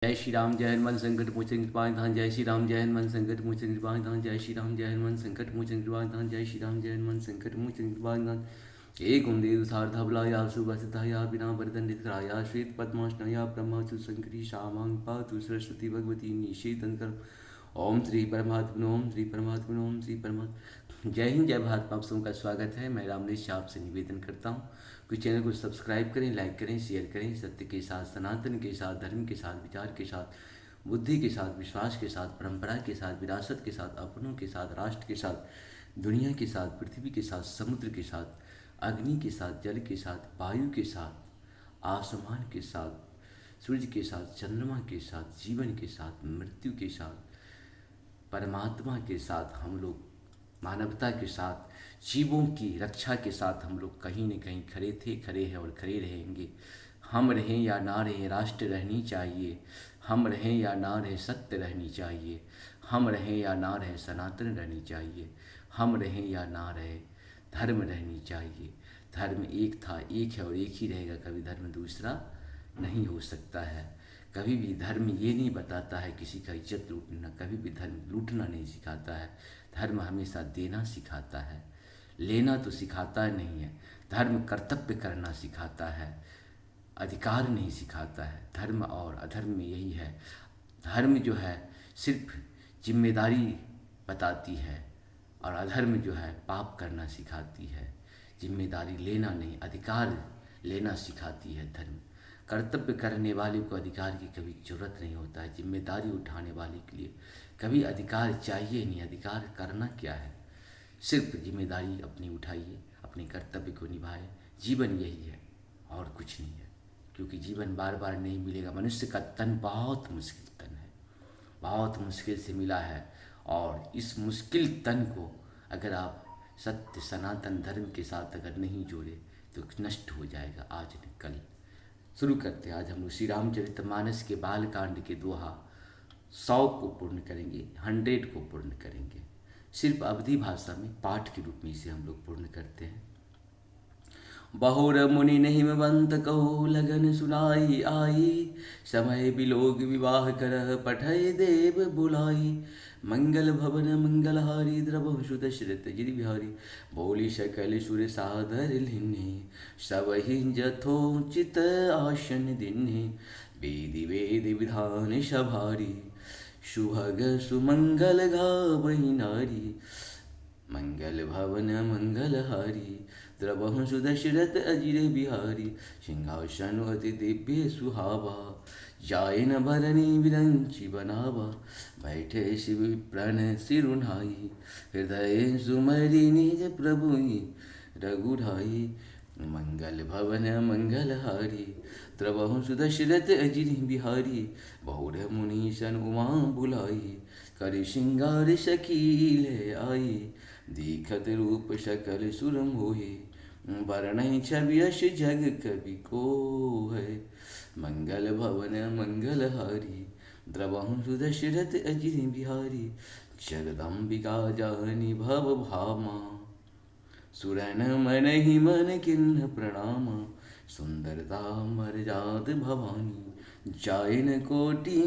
जय श्री राम जय हनुमान संकट मोचन कृपानिधान। जय श्री राम जय हनुमान संकट मोचन कृपानिधान। जय श्री राम जय हनुमान संकट मोचन कृपानिधान। जय श्री राम जय हनुमान संकट मोचन कृपानिधान। एक उन्देव सार्धबलाया सुभसिताया विना वरदंडितराया श्वेत पद्माष्टया ब्रह्मचु संकटी शामांग पातु सरस्वती भगवती निषेधन। ओम श्री परमात्मा ओम श्री परमात्मा ओम श्री परमात्मा। जय हिंद जय भारत। आप सबका स्वागत है। मैं रामनेश आपसे निवेदन करता हूँ कि चैनल को सब्सक्राइब करें, लाइक करें, शेयर करें। सत्य के साथ, सनातन के साथ, धर्म के साथ, विचार के साथ, बुद्धि के साथ, विश्वास के साथ, परंपरा के साथ, विरासत के साथ, अपनों के साथ, राष्ट्र के साथ, दुनिया के साथ, पृथ्वी के साथ, समुद्र के साथ, अग्नि के साथ, जल के साथ, वायु के साथ, आसमान के साथ, सूर्य के साथ, चंद्रमा के साथ, जीवन के साथ, मृत्यु के साथ, परमात्मा के साथ, हम लोग मानवता के साथ, जीवों की रक्षा के साथ हम लोग कहीं न कहीं खड़े थे, खड़े हैं और खड़े रहेंगे। हम रहें या ना रहें, राष्ट्र रहनी चाहिए। हम रहें या ना रहें, सत्य रहनी चाहिए। हम रहें या ना रहें, सनातन रहनी चाहिए। हम रहें या ना रहें, धर्म रहनी चाहिए। धर्म एक था, एक है और एक ही रहेगा। कभी धर्म दूसरा नहीं हो सकता है। कभी भी धर्म ये नहीं बताता है किसी का इज्जत लूटना। कभी भी धर्म लूटना नहीं सिखाता है। धर्म हमेशा देना सिखाता है, लेना तो सिखाता नहीं है। धर्म कर्तव्य करना सिखाता है, अधिकार नहीं सिखाता है। धर्म और अधर्म में यही है। धर्म जो है सिर्फ जिम्मेदारी बताती है और अधर्म जो है पाप करना सिखाती है। जिम्मेदारी लेना नहीं, अधिकार लेना सिखाती है धर्म। कर्तव्य करने वाले को अधिकार की कभी जरूरत नहीं होता है। जिम्मेदारी उठाने वाले के लिए कभी अधिकार चाहिए नहीं। अधिकार करना क्या है, सिर्फ जिम्मेदारी अपनी उठाइए, अपने कर्तव्य को निभाए। जीवन यही है और कुछ नहीं है, क्योंकि जीवन बार बार नहीं मिलेगा। मनुष्य का तन बहुत मुश्किल तन है, बहुत मुश्किल से मिला है। और इस मुश्किल तन को अगर आप सत्य सनातन धर्म के साथ अगर नहीं जोड़े तो नष्ट हो जाएगा आज नहीं कल। शुरू करते हैं। आज हम श्री रामचरितमानस के बाल कांड के दोहा 100 को पूर्ण करेंगे, 100 को पूर्ण करेंगे। सिर्फ अवधी भाषा में पाठ के रूप में इसे हम लोग पूर्ण करते हैं। बहुर मुनि हिमवंत कहो लगन सुनाई आई, समय बिलोग विवाह कर पठय देव बुलाई। मंगल भवन मंगलहारी द्रव सुत श्रित गिरि बिहारी, बोली सकल सुर सादर लिन्हे, सब ही जथोचित आसन दिन्हे। वेदि वेद विधान सभारी, सुभग सुमंगल गावहि नारी। मंगल भवन मंगलहारी, द्रवहु सुदशरथ अजिर बिहारी। सिंहासन अति दिव्य सुहावा, जाय न भरनी विरंचि बनावा। बैठे शिव प्रण सिरुनाई, हृदय सुमरि निज प्रभु रघुराई। मंगल भवन मंगलहारी, द्रवहु सुदशरथ अजिर बिहारी। बहुर मुनीशन उमा बुलाई, कर श्रृंगार सखील आई। दीखत रूप सकल सुर मोहे, वर्णहि छवि यश जग कवि कोय। मंगल भवन मंगलहारी, द्रवहु सुदशरथ अजिर बिहारी। जगदम्बिका जननी भव भामा, सुरन मन ही मन किन्न प्रणामा। सुंदरता मर्याद भवानी, जाय न कोटि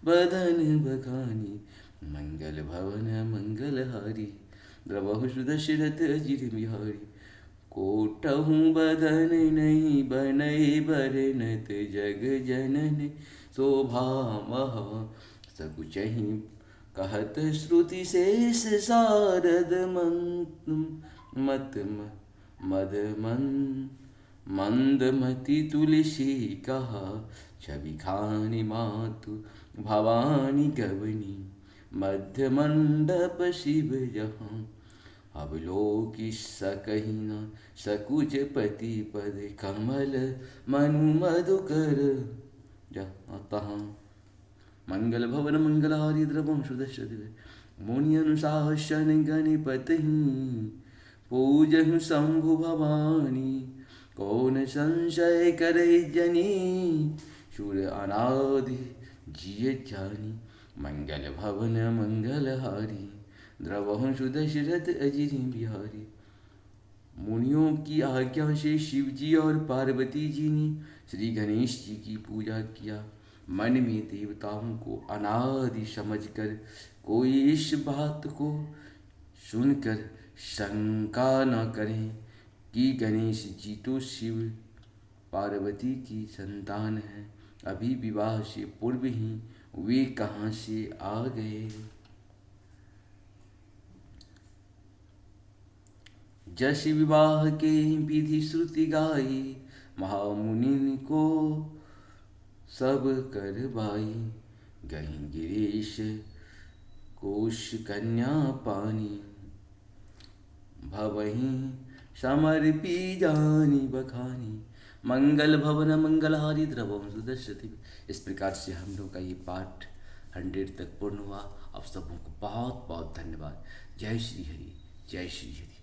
बदन बखानी। मंगल भवन मंगलहारी, द्रवहु सुदशरथ अजिर बिहारी। कोटहु बदन नहीं बनई बरनत, जग जनन शोभा महा। सकुचहि कहत श्रुति शेष सारद मत मद मंदमति तुलसी कहा। छवि खानी मातु भवानी गवनी, मध्य मंडप शिव जहाँ। अब लोकी सकहि न सकुच पति पद, कमल मनु मधुकर जहाँ तहाँ। मंगल भवन मंगलहारी, द्रवहु सुदशरथ मुनि अनुशासन गणपति। पूजहु शंभु भवानी, कौन संशय करे जनी। सुर अनादि जिय जानी, मंगल भवन मंगलहारी, द्रवहु सुदशरथ अजिर बिहारी। मुनियों की आज्ञा से शिव जी और पार्वती जी ने श्री गणेश जी की पूजा किया। मन में देवताओं को अनादि समझकर कोई इस बात को सुनकर शंका न करें कि गणेश जी तो शिव पार्वती की संतान है, अभी विवाह से पूर्व ही वे कहाँ से आ गए। जस विवाह के विधि श्रुति गाई, महामुनि को सब करवाई। गही गिरीश कोश कन्या पानी, भवही समर्पी जानी बखानी। मंगल भवन मंगलहारी द्रवम सुदर्शति। इस प्रकार से हम लोग का ये पाठ 100 तक पूर्ण हुआ। आप सबों को बहुत बहुत धन्यवाद। जय श्री हरि, जय श्री हरि।